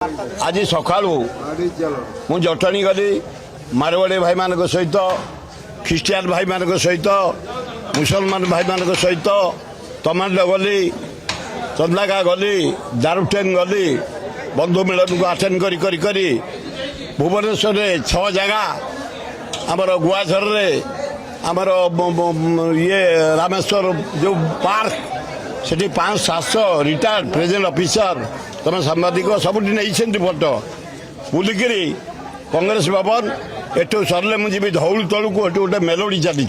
आज सका मु जटणी गली मारवाड़ी भाई मान सहित ख्रीस्टियान भाई मान सहित मुसलमान भाई मान सहित तमांडा गली चंदाका गली दारुटेन गली बंधु मिलन को अटेंड करी भुवनेश्वर में 6 जगह आमर गुआझर आमर ये रामेश्वर जो पार्क से 500-700 रिटायर्ड प्रेजेंट ऑफिसर तुम सांबादिक सब नहीं फोटो बुलिकी कांग्रेस भवन एठू सरले मुझे धौल तलू को गोटे मेलोडी चली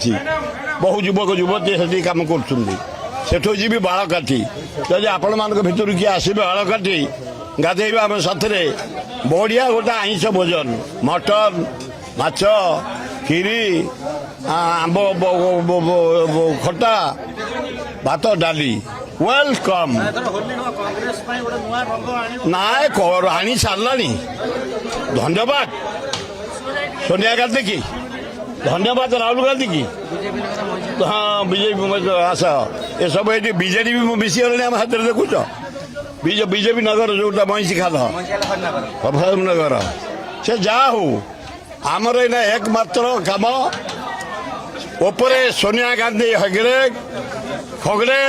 बहु युवक युवती से कम करूँ जी बाड़काठी जब आपण मान भर किए आसबे बाड़काठी गाधे आम साथ बढ़िया गोटे आईष भोजन मटन माछ खीरी आंब खटा भात डाली वेलकम ना आनी सारा धन्यवाद सोनिया गांधी की धन्यवाद राहुल गांधी की हाँ बीजेपी आस ये सब ये बीजेडी भी मिसी गले हाथ में देखुच बीजेपी नगर जो महिषी खाल नगर से जहा हो आमर एना एकमात्र काम उपरे सोनिया गांधी हगड़े खगड़े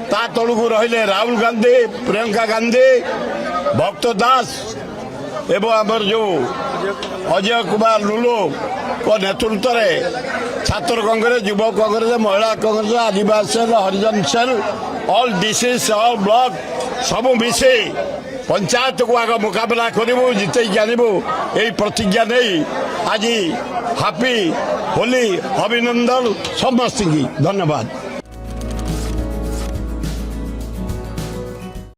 ता तलू रहिले राहुल गांधी प्रियंका गांधी भक्त दास एवं आमर जो अजय कुमार लुलु को नेतृत्व में छात्र कांग्रेस युवा कांग्रेस महिला कांग्रेस आदिवासी cell Harijan cell all district all block सब मिसे पंचायत को आग मुकाबला करूँ जिते आनबू यही प्रतिज्ञा नहीं आज हैप्पी होली अभिनंदन समस्त की धन्यवाद।